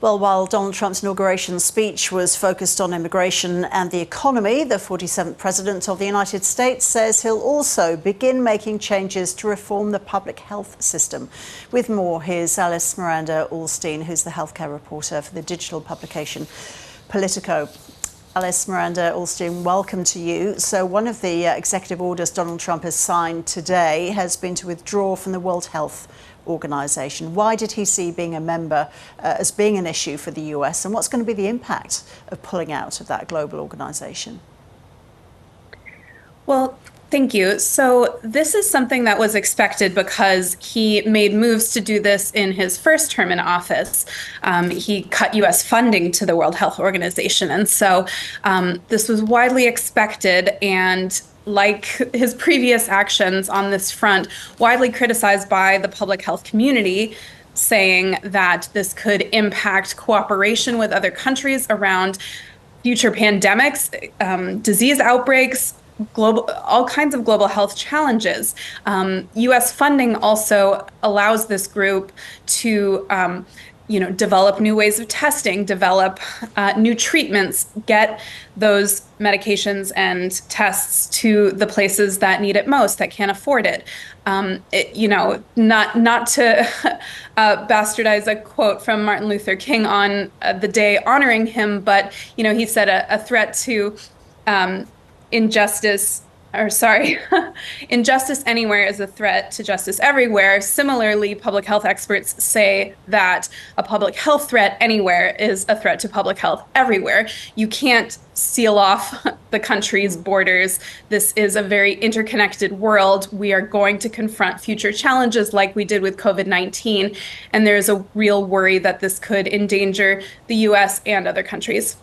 Well, while Donald Trump's inauguration speech was focused on immigration and the economy, the 47th President of the United States says he'll also begin making changes to reform the public health system. With more, here's Alice Miranda Alstein, who's the healthcare reporter for the digital publication Politico. Alice Miranda Alstein, welcome to you. So one of the executive orders Donald Trump has signed today has been to withdraw from the World Health Organization. Why did he see being a member as being an issue for the US, and what's going to be the impact of pulling out of that global organization? Well, thank you. So this is something that was expected because he made moves to do this in his first term in office. He cut U.S. funding to the World Health Organization. And so this was widely expected, and like his previous actions on this front, widely criticized by the public health community, saying that this could impact cooperation with other countries around future pandemics, disease outbreaks, all kinds of global health challenges. U.S. funding also allows this group to develop new ways of testing, develop new treatments, get those medications and tests to the places that need it most, that can't afford it. Not to bastardize a quote from Martin Luther King on the day honoring him, but he said a threat to injustice anywhere is a threat to justice everywhere. Similarly, public health experts say that a public health threat anywhere is a threat to public health everywhere. You can't seal off the country's borders. This is a very interconnected world. We are going to confront future challenges like we did with COVID-19, and there's a real worry that this could endanger the US and other countries.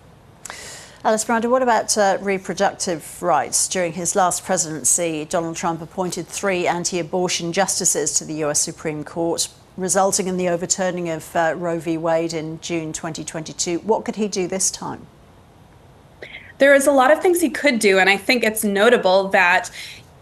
Alice Miranda, what about reproductive rights? During his last presidency, Donald Trump appointed 3 anti-abortion justices to the US Supreme Court, resulting in the overturning of Roe v. Wade in June 2022. What could he do this time? There is a lot of things he could do, and I think it's notable that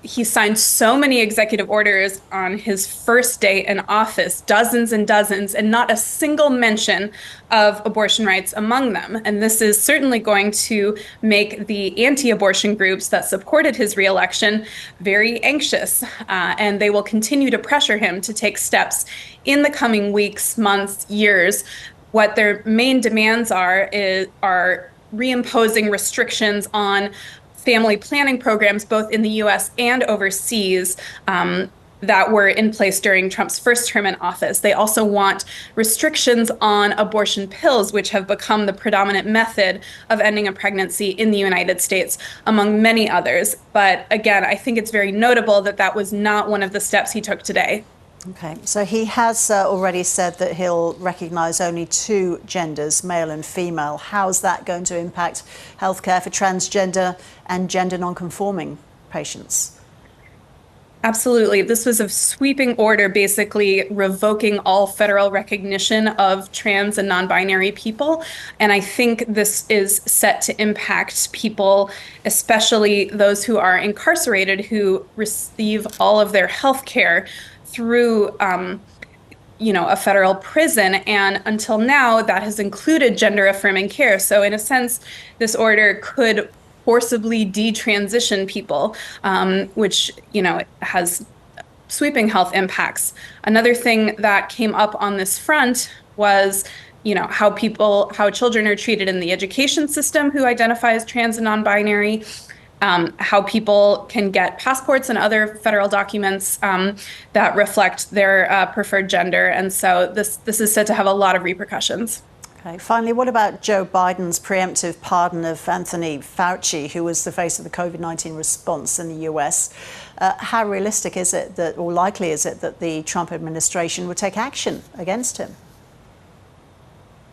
he signed so many executive orders on his first day in office, dozens and dozens, and not a single mention of abortion rights among them. And this is certainly going to make the anti-abortion groups that supported his reelection very anxious, and they will continue to pressure him to take steps in the coming weeks, months, years. What their main demands are reimposing restrictions on family planning programs, both in the US and overseas, that were in place during Trump's first term in office. They also want restrictions on abortion pills, which have become the predominant method of ending a pregnancy in the United States, among many others. But again, I think it's very notable that that was not one of the steps he took today. Okay, so he has already said that he'll recognise only 2 genders, male and female. How's that going to impact healthcare for transgender and gender non-conforming patients? Absolutely. This was a sweeping order, basically revoking all federal recognition of trans and non-binary people. And I think this is set to impact people, especially those who are incarcerated, who receive all of their health care through a federal prison, and until now that has included gender affirming care. So in a sense, this order could forcibly detransition people, which has sweeping health impacts. Another thing that came up on this front was how children are treated in the education system who identify as trans and non-binary. How people can get passports and other federal documents that reflect their preferred gender. And so this is said to have a lot of repercussions. Okay. Finally, what about Joe Biden's preemptive pardon of Anthony Fauci, who was the face of the COVID-19 response in the US? How realistic is it or likely is it that the Trump administration would take action against him?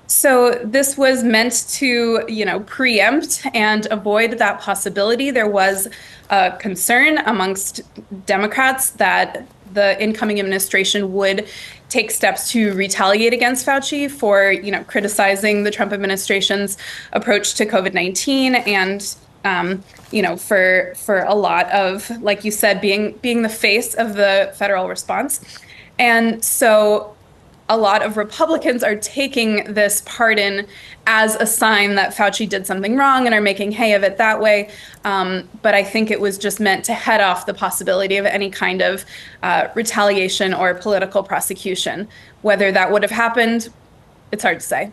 So this was meant to, preempt and avoid that possibility. There was a concern amongst Democrats that the incoming administration would take steps to retaliate against Fauci for, criticizing the Trump administration's approach to COVID-19 and, for a lot of, like you said, being the face of the federal response. And so a lot of Republicans are taking this pardon as a sign that Fauci did something wrong and are making hay of it that way. But I think it was just meant to head off the possibility of any kind of retaliation or political prosecution. Whether that would have happened, it's hard to say.